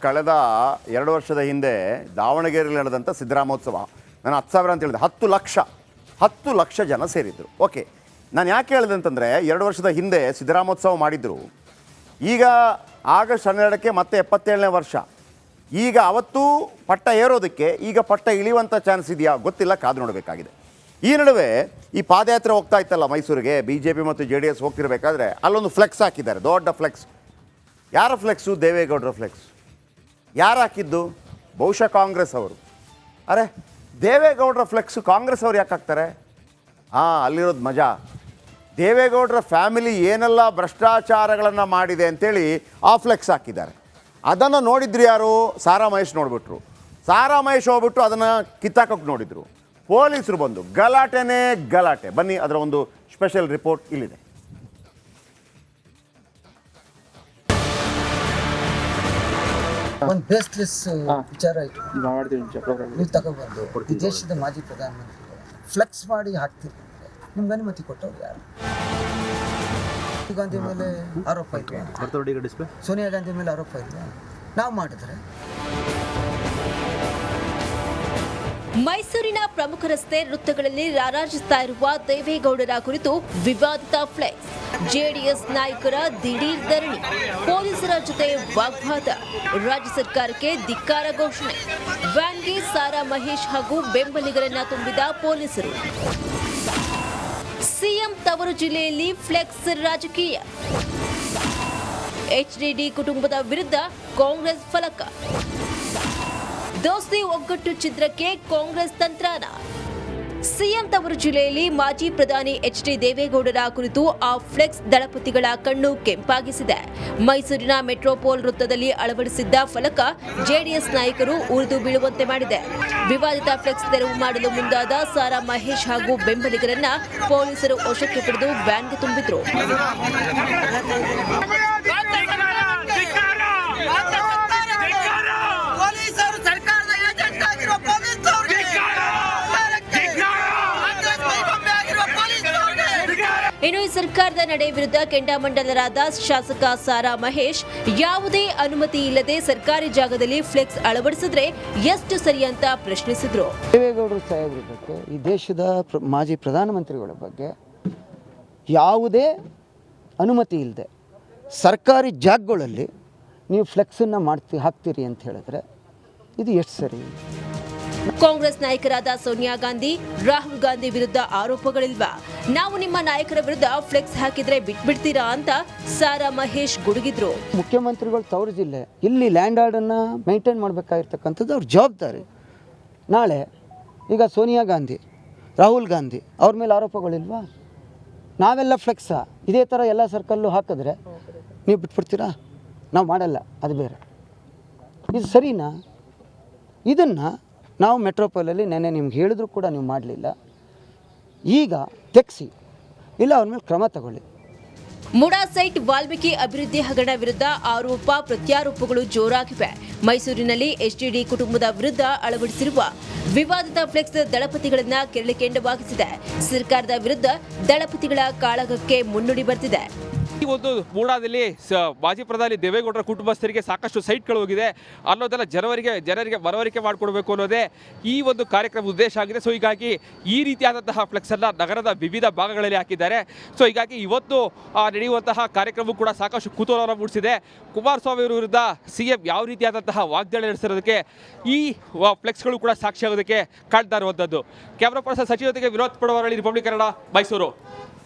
ಕಳೆದ 2 ವರ್ಷದ ಹಿಂದೆ ದಾವಣಗೆರೆಯಲ್ಲಿ ನಡೆದಂಥ ಸಿದ್ದರಾಮೋತ್ಸವ ನಾನು 10,000 ಅಂತ ಹೇಳಿದೆ. 10 ಲಕ್ಷ ಜನ ಸೇರಿದ್ರು. ಓಕೆ, ನಾನು ಯಾಕೆ ಹೇಳಿದೆ ಅಂತಂದರೆ 2 ವರ್ಷದ ಹಿಂದೆ ಸಿದ್ದರಾಮೋತ್ಸವ ಮಾಡಿದ್ರು. ಈಗ ಆಗಸ್ಟ್ 12ಕ್ಕೆ ಮತ್ತೆ 77ನೇ ವರ್ಷ. ಈಗ ಅವತ್ತು ಪಟ್ಟ ಏರೋದಕ್ಕೆ ಈಗ ಪಟ್ಟ ಇಳಿಯುವಂಥ ಚಾನ್ಸ್ ಇದೆಯಾ ಗೊತ್ತಿಲ್ಲ, ಕಾದು ನೋಡಬೇಕಾಗಿದೆ. ಈ ನಡುವೆ ಈ ಪಾದಯಾತ್ರೆ ಹೋಗ್ತಾ ಇತ್ತಲ್ಲ ಮೈಸೂರಿಗೆ, BJP ಮತ್ತು JDS ಹೋಗ್ತಿರ್ಬೇಕಾದ್ರೆ ಅಲ್ಲೊಂದು ಫ್ಲೆಕ್ಸ್ ಹಾಕಿದ್ದಾರೆ, ದೊಡ್ಡ ಫ್ಲೆಕ್ಸ್. ಯಾರ ಫ್ಲೆಕ್ಸು? ದೇವೇಗೌಡರ ಫ್ಲೆಕ್ಸ್. ಯಾರು ಹಾಕಿದ್ದು? ಬಹುಶಃ ಕಾಂಗ್ರೆಸ್ ಅವರು. ಅರೆ, ದೇವೇಗೌಡರ ಫ್ಲೆಕ್ಸು ಕಾಂಗ್ರೆಸ್ ಅವ್ರು ಯಾಕೆ ಹಾಕ್ತಾರೆ? ಅಲ್ಲಿರೋದು ಮಜಾ. ದೇವೇಗೌಡರ ಫ್ಯಾಮಿಲಿ ಏನೆಲ್ಲ ಭ್ರಷ್ಟಾಚಾರಗಳನ್ನು ಮಾಡಿದೆ ಅಂತೇಳಿ ಆ ಫ್ಲೆಕ್ಸ್ ಹಾಕಿದ್ದಾರೆ. ಅದನ್ನು ನೋಡಿದ್ರು ಯಾರು? ಸಾರಾ ಮಹೇಶ್ ನೋಡಿಬಿಟ್ರು. ಸಾರಾ ಮಹೇಶ್ ಹೋಗ್ಬಿಟ್ಟು ಅದನ್ನು ಕಿತ್ತಾಕೋಕ್ಕೆ ನೋಡಿದರು. ಪೊಲೀಸರು ಬಂದು ಗಲಾಟೆನೇ ಗಲಾಟೆ. ಬನ್ನಿ, ಅದರ ಒಂದು ಸ್ಪೆಷಲ್ ರಿಪೋರ್ಟ್ ಇಲ್ಲಿದೆ. ಒಂದು ಬೇಸ್ಲೆಸ್ ವಿಚಾರ ನೀವು ತಗೊಬಂದು ಈ ದೇಶದ ಮಾಜಿ ಪ್ರಧಾನಮಂತ್ರಿ ಫ್ಲೆಕ್ಸ್ ಮಾಡಿ ಹಾಕ್ತೀರಿ. ನಿಮ್ಗೆ ಅನುಮತಿ ಕೊಟ್ಟವ್ರು ಯಾರು? ಗಾಂಧಿ ಮೇಲೆ ಆರೋಪ ಇತ್ತು, ಸೋನಿಯಾ ಗಾಂಧಿ ಮೇಲೆ ಆರೋಪ ಇತ್ತು. ನಾವು ಮಾಡಿದ್ರೆ ಮೈಸೂರಿನ ಪ್ರಮುಖ ರಸ್ತೆ ವೃತ್ತಗಳಲ್ಲಿ ರಾರಾಜಿಸ್ತಾ ಇರುವ ದೇವೇಗೌಡರ ಕುರಿತು ವಿವಾದಿತ ಫ್ಲೆಕ್ಸ್, ಜೆಡಿಎಸ್ ನಾಯಕರ ದಿಢೀರ್ ಧರಣಿ, ಪೊಲೀಸರ ಜೊತೆ ವಾಗ್ವಾದ, ರಾಜ್ಯ ಸರ್ಕಾರಕ್ಕೆ ಧಿಕ್ಕಾರ ಘೋಷಣೆ, ವ್ಯಾನ್ಗೆ ಸಾರಾ ಮಹೇಶ್ ಹಾಗೂ ಬೆಂಬಲಿಗರನ್ನ ತುಂಬಿದ ಪೊಲೀಸರು. ಸಿಎಂ ತವರು ಜಿಲ್ಲೆಯಲ್ಲಿ ಫ್ಲೆಕ್ಸ್ ರಾಜಕೀಯ, HDD ಕುಟುಂಬದ ವಿರುದ್ಧ ಕಾಂಗ್ರೆಸ್ ಫಲಕ, ದೋಸ್ತಿ ಒಗ್ಗಟ್ಟು ಚಿತ್ರಕ್ಕೆ ಕಾಂಗ್ರೆಸ್ ತಂತ್ರಾನ. ಸಿಎಂ ತವರು ಜಿಲ್ಲೆಯಲ್ಲಿ ಮಾಜಿ ಪ್ರಧಾನಿ HD ದೇವೇಗೌಡರ ಕುರಿತು ಆ ಫ್ಲೆಕ್ಸ್ ದಳಪತಿಗಳ ಕಣ್ಣು ಕೆಂಪಾಗಿಸಿದೆ. ಮೈಸೂರಿನ ಮೆಟ್ರೋಪೋಲ್ ವೃತ್ತದಲ್ಲಿ ಅಳವಡಿಸಿದ್ದ ಫಲಕ ಜೆಡಿಎಸ್ ನಾಯಕರು ಉರಿದು ಬೀಳುವಂತೆ ಮಾಡಿದೆ. ವಿವಾದಿತ ಫ್ಲೆಕ್ಸ್ ತೆರವು ಮಾಡಲು ಮುಂದಾದ ಸಾರಾ ಮಹೇಶ್ ಹಾಗೂ ಬೆಂಬಲಿಗರನ್ನ ಪೊಲೀಸರು ವಶಕ್ಕೆ ಪಡೆದು ವ್ಯಾನ್ಗೆ ತುಂಬಿದ್ರು. ಇನ್ನು ಈ ಸರ್ಕಾರದ ನಡೆ ವಿರುದ್ಧ ಕೆಂಡಾಮಂಡಲರಾದ ಶಾಸಕ ಸಾರಾ ಮಹೇಶ್, ಯಾವುದೇ ಅನುಮತಿ ಇಲ್ಲದೆ ಸರ್ಕಾರಿ ಜಾಗದಲ್ಲಿ ಫ್ಲೆಕ್ಸ್ ಅಳವಡಿಸಿದ್ರೆ ಎಷ್ಟು ಸರಿ ಅಂತ ಪ್ರಶ್ನಿಸಿದ್ರು. ದೇವೇಗೌಡರು ಸಾಹೇಬ್ರ ಬಗ್ಗೆ, ಈ ದೇಶದ ಮಾಜಿ ಪ್ರಧಾನಮಂತ್ರಿಗಳ ಬಗ್ಗೆ ಯಾವುದೇ ಅನುಮತಿ ಇಲ್ಲದೆ ಸರ್ಕಾರಿ ಜಾಗಗಳಲ್ಲಿ ನೀವು ಫ್ಲೆಕ್ಸನ್ನು ಹಾಕ್ತೀರಿ ಅಂತ ಹೇಳಿದ್ರೆ ಇದು ಎಷ್ಟು ಸರಿ? ಕಾಂಗ್ರೆಸ್ ನಾಯಕರಾದ ಸೋನಿಯಾ ಗಾಂಧಿ, ರಾಹುಲ್ ಗಾಂಧಿ ವಿರುದ್ಧ ಆರೋಪಗಳಿಲ್ವಾ? ನಾವು ನಿಮ್ಮ ನಾಯಕರ ವಿರುದ್ಧ ಫ್ಲೆಕ್ಸ್ ಹಾಕಿದ್ರೆ ಬಿಟ್ಬಿಡ್ತೀರಾ ಅಂತ ಸಾರಾ ಮಹೇಶ್ ಗುಡುಗಿದ್ರು. ಮುಖ್ಯಮಂತ್ರಿಗಳು ತವರು ಜಿಲ್ಲೆ, ಇಲ್ಲಿ ಲ್ಯಾಂಡ್ ಆರ್ಡನ್ನು ಮೇಂಟೈನ್ ಮಾಡಬೇಕಾಗಿರ್ತಕ್ಕಂಥದ್ದು ಅವ್ರ ಜವಾಬ್ದಾರಿ. ನಾಳೆ ಈಗ ಸೋನಿಯಾ ಗಾಂಧಿ, ರಾಹುಲ್ ಗಾಂಧಿ ಅವ್ರ ಮೇಲೆ ಆರೋಪಗಳಿಲ್ವಾ? ನಾವೆಲ್ಲ ಫ್ಲೆಕ್ಸಾ ಇದೇ ಥರ ಎಲ್ಲ ಸರ್ಕಲ್ಲು ಹಾಕಿದ್ರೆ ನೀವು ಬಿಟ್ಬಿಡ್ತೀರಾ? ನಾವು ಮಾಡಲ್ಲ, ಅದು ಬೇರೆ. ಇದು ಸರಿನಾ? ಇದನ್ನು ನಾವು ಮೆಟ್ರೋಪೋಲಲ್ಲಿ ನೆನ್ನೆ ನಿಮ್ಗೆ ಹೇಳಿದ್ರು ಕೂಡ ನೀವು ಮಾಡಲಿಲ್ಲ. ಈಗ ತೆಗ್ಸಿ, ಇಲ್ಲ ಅವ್ರ ಮೇಲೆ ಕ್ರಮ ತಗೊಳ್ಳಿ. ಮುಡಾ ಸೈಟ್ ವಾಲ್ಮೀಕಿ ಅಭಿವೃದ್ಧಿ ಹಗರಣ ವಿರುದ್ಧ ಆರೋಪ ಪ್ರತ್ಯಾರೋಪಗಳು ಜೋರಾಗಿವೆ. ಮೈಸೂರಿನಲ್ಲಿ HDD ಕುಟುಂಬದ ವಿರುದ್ಧ ಅಳವಡಿಸಿರುವ ವಿವಾದಿತ ಫ್ಲೆಕ್ಸ್ ದಳಪತಿಗಳನ್ನ ಕೆರಳಿಕೆಂಡವಾಗಿಸಿದೆ. ಸರ್ಕಾರದ ವಿರುದ್ಧ ದಳಪತಿಗಳ ಕಾಳಗಕ್ಕೆ ಮುನ್ನುಡಿ ಬರ್ತಿದೆ. ಈ ಒಂದು ಮೂಡಾದಲ್ಲಿ ಮಾಜಿ ಪ್ರಧಾನಿ ದೇವೇಗೌಡರ ಕುಟುಂಬಸ್ಥರಿಗೆ ಸಾಕಷ್ಟು ಸೈಟ್ಗಳು ಹೋಗಿದೆ ಅನ್ನೋದೆಲ್ಲ ಜನರಿಗೆ ಮನವರಿಕೆ ಮಾಡಿಕೊಡ್ಬೇಕು ಅನ್ನೋದೇ ಈ ಒಂದು ಕಾರ್ಯಕ್ರಮದ ಉದ್ದೇಶ ಆಗಿದೆ. ಸೊ ಹೀಗಾಗಿ ಈ ರೀತಿಯಾದಂತಹ ಫ್ಲೆಕ್ಸನ್ನು ನಗರದ ವಿವಿಧ ಭಾಗಗಳಲ್ಲಿ ಹಾಕಿದ್ದಾರೆ. ಸೊ ಹೀಗಾಗಿ ಇವತ್ತು ನಡೆಯುವಂತಹ ಕಾರ್ಯಕ್ರಮ ಕೂಡ ಸಾಕಷ್ಟು ಕುತೂಹಲ ಮೂಡಿಸಿದೆ. ಕುಮಾರಸ್ವಾಮಿ ಅವರ ವಿರುದ್ಧ CM ಯಾವ ರೀತಿಯಾದಂತಹ ವಾಗ್ದಾಳಿ ನಡೆಸಿರೋದಕ್ಕೆ ಈ ಫ್ಲೆಕ್ಸ್ಗಳು ಕೂಡ ಸಾಕ್ಷಿಯಾಗೋದಕ್ಕೆ ಕಾಣ್ತಾ ಇರುವಂಥದ್ದು. ಕ್ಯಾಮ್ರಾ ಪರ್ಸನ್ ಸಚಿವ ಜೊತೆಗೆ ವಿನೋದ್ ಪಡವರಳ್ಳಿ, ರಿಪಬ್ಲಿಕ್ ಕನ್ನಡ, ಮೈಸೂರು.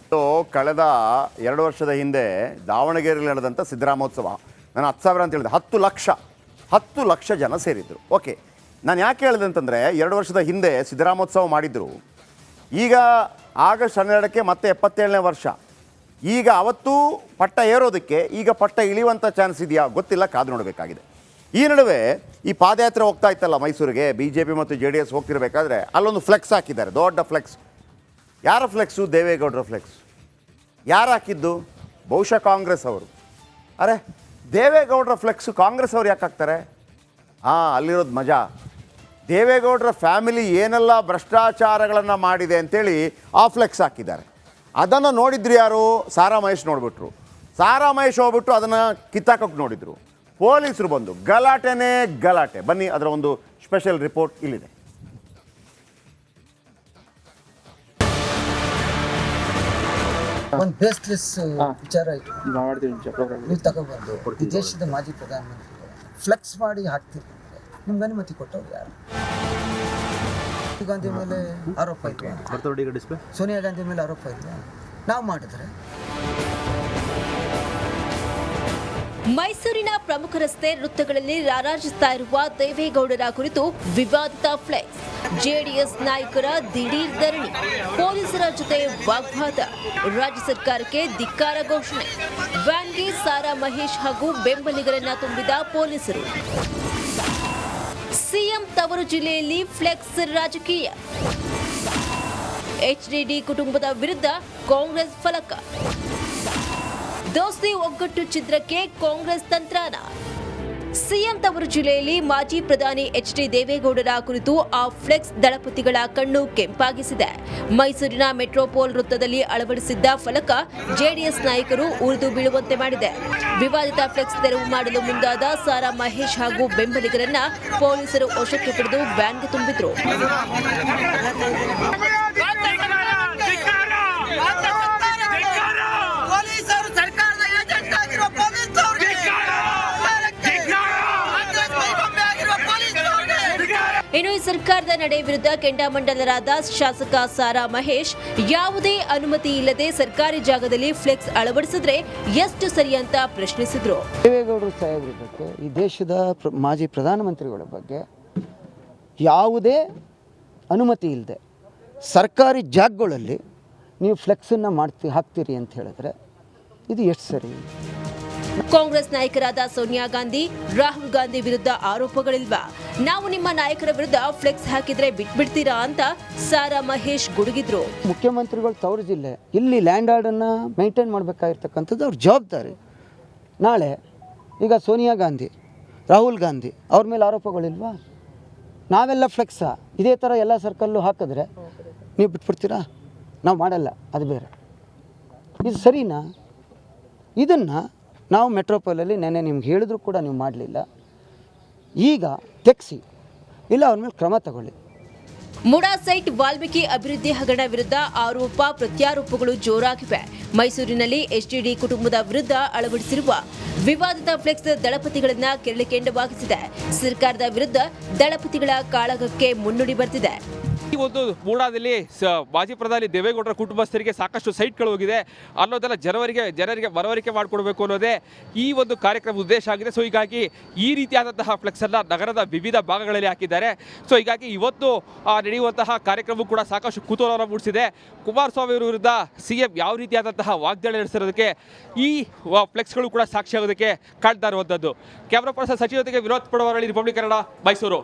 ಕಳೆದ 2 ವರ್ಷದ ಹಿಂದೆ ದಾವಣಗೆರೆಯಲ್ಲಿ ನಡೆದಂಥ ಸಿದ್ದರಾಮೋತ್ಸವ ನಾನು 10,000 ಅಂತ ಹೇಳಿದೆ. 10 ಲಕ್ಷ ಜನ ಸೇರಿದ್ರು. ಓಕೆ, ನಾನು ಯಾಕೆ ಹೇಳಿದೆ ಅಂತಂದರೆ 2 ವರ್ಷದ ಹಿಂದೆ ಸಿದ್ದರಾಮೋತ್ಸವ ಮಾಡಿದ್ರು. ಈಗ ಆಗಸ್ಟ್ 12ಕ್ಕೆ ಮತ್ತೆ 77ನೇ ವರ್ಷ. ಈಗ ಅವತ್ತು ಪಟ್ಟ ಏರೋದಕ್ಕೆ ಈಗ ಪಟ್ಟ ಇಳಿಯುವಂಥ ಚಾನ್ಸ್ ಇದೆಯಾ ಗೊತ್ತಿಲ್ಲ, ಕಾದು ನೋಡಬೇಕಾಗಿದೆ. ಈ ನಡುವೆ ಈ ಪಾದಯಾತ್ರೆ ಹೋಗ್ತಾ ಇತ್ತಲ್ಲ ಮೈಸೂರಿಗೆ, BJP ಮತ್ತು JDS ಹೋಗ್ತಿರ್ಬೇಕಾದ್ರೆ ಅಲ್ಲೊಂದು ಫ್ಲೆಕ್ಸ್ ಹಾಕಿದ್ದಾರೆ, ದೊಡ್ಡ ಫ್ಲೆಕ್ಸ್. ಯಾರ ಫ್ಲೆಕ್ಸು? ದೇವೇಗೌಡರ ಫ್ಲೆಕ್ಸ್. ಯಾರು ಹಾಕಿದ್ದು? ಬಹುಶಃ ಕಾಂಗ್ರೆಸ್ ಅವರು. ಅರೆ, ದೇವೇಗೌಡರ ಫ್ಲೆಕ್ಸು ಕಾಂಗ್ರೆಸ್ ಅವ್ರು ಯಾಕೆ ಹಾಕ್ತಾರೆ? ಅಲ್ಲಿರೋದು ಮಜಾ. ದೇವೇಗೌಡರ ಫ್ಯಾಮಿಲಿ ಏನೆಲ್ಲ ಭ್ರಷ್ಟಾಚಾರಗಳನ್ನು ಮಾಡಿದೆ ಅಂತೇಳಿ ಆ ಫ್ಲೆಕ್ಸ್ ಹಾಕಿದ್ದಾರೆ. ಅದನ್ನು ನೋಡಿದ್ರು ಯಾರು? ಸಾರಾ ಮಹೇಶ್ ನೋಡಿಬಿಟ್ರು. ಸಾರಾ ಮಹೇಶ್ ಹೋಗ್ಬಿಟ್ಟು ಅದನ್ನು ಕಿತ್ತಾಕೋಕ್ಕೆ ನೋಡಿದರು. ಪೊಲೀಸರು ಬಂದು ಗಲಾಟೆನೇ ಗಲಾಟೆ. ಬನ್ನಿ ಅದರ ಒಂದು ಸ್ಪೆಷಲ್ ರಿಪೋರ್ಟ್ ಇಲ್ಲಿದೆ. ಒಂದು ಬೇಸ್ಲೆಸ್ ವಿಚಾರ ನೀವು ತಗೊಬಂದು ಈ ದೇಶದ ಮಾಜಿ ಪ್ರಧಾನಮಂತ್ರಿಗಳು ಫ್ಲೆಕ್ಸ್ ಮಾಡಿ ಹಾಕ್ತಿರ್ತಾರೆ. ನಿಮ್ಗೆ ಅನುಮತಿ ಕೊಟ್ಟವ್ರು ಯಾರು? ರಾಹುಲ್ ಗಾಂಧಿ ಮೇಲೆ ಆರೋಪ ಇಲ್ವಾ? ಸೋನಿಯಾ ಗಾಂಧಿ ಮೇಲೆ ಆರೋಪ ಇಲ್ವಾ? ನಾವು ಮಾಡಿದ್ರೆ ಮೈಸೂರಿನ ಪ್ರಮುಖ ರಸ್ತೆ ವೃತ್ತಗಳಲ್ಲಿ ರಾರಾಜಿಸ್ತಾ ಇರುವ ದೇವೇಗೌಡರ ಕುರಿತು ವಿವಾದಿತ ಫ್ಲೆಕ್ಸ್, ಜೆಡಿಎಸ್ ನಾಯಕರ ದಿಢೀರ್ ಧರಣಿ, ಪೊಲೀಸರ ಜೊತೆ ವಾಗ್ವಾದ, ರಾಜ್ಯ ಸರ್ಕಾರಕ್ಕೆ ಧಿಕ್ಕಾರ ಘೋಷಣೆ, ವ್ಯಾನ್ಗೆ ಸಾರಾ ಮಹೇಶ್ ಹಾಗೂ ಬೆಂಬಲಿಗರನ್ನ ತುಂಬಿದ ಪೊಲೀಸರು. ಸಿಎಂ ತವರು ಜಿಲ್ಲೆಯಲ್ಲಿ ಫ್ಲೆಕ್ಸ್ ರಾಜಕೀಯ, ಎಚ್ಡಿಡಿ ಕುಟುಂಬದ ವಿರುದ್ಧ ಕಾಂಗ್ರೆಸ್ ಫಲಕ, ದೋಸ್ತಿ ಒಗ್ಗಟ್ಟು ಚಿತ್ರಕ್ಕೆ ಕಾಂಗ್ರೆಸ್ ತಂತ್ರಾನ. ಸಿಎಂ ತವರು ಜಿಲ್ಲೆಯಲ್ಲಿ ಮಾಜಿ ಪ್ರಧಾನಿ ಎಚ್ಡಿ ದೇವೇಗೌಡರ ಕುರಿತು ಆ ಫ್ಲೆಕ್ಸ್ ದಳಪತಿಗಳ ಕಣ್ಣು ಕೆಂಪಾಗಿಸಿದೆ. ಮೈಸೂರಿನ ಮೆಟ್ರೋಪೋಲ್ ವೃತ್ತದಲ್ಲಿ ಅಳವಡಿಸಿದ್ದ ಫಲಕ ಜೆಡಿಎಸ್ ನಾಯಕರು ಉರಿದು ಬೀಳುವಂತೆ ಮಾಡಿದೆ. ವಿವಾದಿತ ಫ್ಲೆಕ್ಸ್ ತೆರವು ಮಾಡಲು ಮುಂದಾದ ಸಾರಾ ಮಹೇಶ್ ಹಾಗೂ ಬೆಂಬಲಿಗರನ್ನ ಪೊಲೀಸರು ವಶಕ್ಕೆ ಪಡೆದು ವ್ಯಾನ್ಗೆ ತುಂಬಿದ್ರು. ಇನ್ನು ಈ ಸರ್ಕಾರದ ನಡೆ ವಿರುದ್ಧ ಕೆಂಡಾಮಂಡಲರಾದ ಶಾಸಕ ಸಾರಾ ಮಹೇಶ್, ಯಾವುದೇ ಅನುಮತಿ ಇಲ್ಲದೆ ಸರ್ಕಾರಿ ಜಾಗದಲ್ಲಿ ಫ್ಲೆಕ್ಸ್ ಅಳವಡಿಸಿದ್ರೆ ಎಷ್ಟು ಸರಿ ಅಂತ ಪ್ರಶ್ನಿಸಿದ್ರು. ದೇವೇಗೌಡರು ಸಾಹೇಬ್ರ ಬಗ್ಗೆ, ಈ ದೇಶದ ಮಾಜಿ ಪ್ರಧಾನಮಂತ್ರಿಗಳ ಬಗ್ಗೆ ಯಾವುದೇ ಅನುಮತಿ ಇಲ್ಲದೆ ಸರ್ಕಾರಿ ಜಾಗಗಳಲ್ಲಿ ನೀವು ಫ್ಲೆಕ್ಸನ್ನು ಹಾಕ್ತೀರಿ ಅಂತ ಹೇಳಿದ್ರೆ ಇದು ಎಷ್ಟು ಸರಿ? ಕಾಂಗ್ರೆಸ್ ನಾಯಕರಾದ ಸೋನಿಯಾ ಗಾಂಧಿ, ರಾಹುಲ್ ಗಾಂಧಿ ವಿರುದ್ಧ ಆರೋಪಗಳಿಲ್ವಾ? ನಾವು ನಿಮ್ಮ ನಾಯಕರ ವಿರುದ್ಧ ಫ್ಲೆಕ್ಸ್ ಹಾಕಿದ್ರೆ ಬಿಟ್ಬಿಡ್ತೀರಾ ಅಂತ ಸಾರಾ ಮಹೇಶ್ ಗುಡುಗಿದ್ರು. ಮುಖ್ಯಮಂತ್ರಿಗಳು ತವರು ಜಿಲ್ಲೆ, ಇಲ್ಲಿ ಲ್ಯಾಂಡ್ ಆರ್ಡನ್ನು ಮೇಂಟೈನ್ ಮಾಡಬೇಕಾಗಿರ್ತಕ್ಕಂಥದ್ದು ಅವ್ರ ಜವಾಬ್ದಾರಿ. ನಾಳೆ ಈಗ ಸೋನಿಯಾ ಗಾಂಧಿ, ರಾಹುಲ್ ಗಾಂಧಿ ಅವ್ರ ಮೇಲೆ ಆರೋಪಗಳಿಲ್ವಾ? ನಾವೆಲ್ಲ ಫ್ಲೆಕ್ಸಾ ಇದೇ ಥರ ಎಲ್ಲ ಸರ್ಕಲ್ಲು ಹಾಕಿದ್ರೆ ನೀವು ಬಿಟ್ಬಿಡ್ತೀರಾ? ನಾವು ಮಾಡಲ್ಲ, ಅದು ಬೇರೆ. ಇದು ಸರಿನಾ? ಇದನ್ನು ನಾವು ಮೆಟ್ರೋಪೋಲಲ್ಲಿ ನೆನ್ನೆ ನಿಮ್ಗೆ ಹೇಳಿದ್ರು ಕೂಡ ನೀವು ಮಾಡಲಿಲ್ಲ. ಈಗ ತೆಗ್ಸಿ, ಇಲ್ಲ ಅವ್ರ ಮೇಲೆ ಕ್ರಮ ತಗೊಳ್ಳಿ. ಮುಡಾ ಸೈಟ್ ವಾಲ್ಮೀಕಿ ಅಭಿವೃದ್ಧಿ ಹಗರಣ ವಿರುದ್ಧ ಆರೋಪ ಪ್ರತ್ಯಾರೋಪಗಳು ಜೋರಾಗಿವೆ. ಮೈಸೂರಿನಲ್ಲಿ ಎಚ್ಡಿಡಿ ಕುಟುಂಬದ ವಿರುದ್ಧ ಅಳವಡಿಸಿರುವ ವಿವಾದಿತ ಫ್ಲೆಕ್ಸ್ ದಳಪತಿಗಳನ್ನ ಕೆರಳಿಕೆಂಡವಾಗಿಸಿದೆ. ಸರ್ಕಾರದ ವಿರುದ್ಧ ದಳಪತಿಗಳ ಕಾಳಗಕ್ಕೆ ಮುನ್ನುಡಿ ಬರ್ತಿದೆ. ಈ ಒಂದು ಮೂಡಾದಲ್ಲಿ ಮಾಜಿ ಪ್ರಧಾನಿ ದೇವೇಗೌಡರ ಕುಟುಂಬಸ್ಥರಿಗೆ ಸಾಕಷ್ಟು ಸೈಟ್ಗಳು ಹೋಗಿದೆ ಅನ್ನೋದೆಲ್ಲ ಜನರಿಗೆ ಮನವರಿಕೆ ಮಾಡಿಕೊಡ್ಬೇಕು ಅನ್ನೋದೇ ಈ ಒಂದು ಕಾರ್ಯಕ್ರಮದ ಉದ್ದೇಶ ಆಗಿದೆ. ಸೊ ಹೀಗಾಗಿ ಈ ರೀತಿಯಾದಂತಹ ಫ್ಲೆಕ್ಸನ್ನು ನಗರದ ವಿವಿಧ ಭಾಗಗಳಲ್ಲಿ ಹಾಕಿದ್ದಾರೆ. ಸೊ ಹೀಗಾಗಿ ಇವತ್ತು ನಡೆಯುವಂತಹ ಕಾರ್ಯಕ್ರಮ ಕೂಡ ಸಾಕಷ್ಟು ಕುತೂಹಲ ಮೂಡಿಸಿದೆ. ಕುಮಾರಸ್ವಾಮಿ ಅವರ ವಿರುದ್ಧ ಸಿಎಂ ಯಾವ ರೀತಿಯಾದಂತಹ ವಾಗ್ದಾಳಿ ನಡೆಸಿರೋದಕ್ಕೆ ಈ ಫ್ಲೆಕ್ಸ್ಗಳು ಕೂಡ ಸಾಕ್ಷಿಯಾಗೋದಕ್ಕೆ ಕಾಣ್ತಾ ಇರುವಂಥದ್ದು. ಕ್ಯಾಮ್ರಾ ಪರ್ಸನ್ ಸಚಿವ ಜೊತೆಗೆ ವಿನೋದ್ ಪಡವರಳ್ಳಿ, ರಿಪಬ್ಲಿಕ್ ಕನ್ನಡ, ಮೈಸೂರು.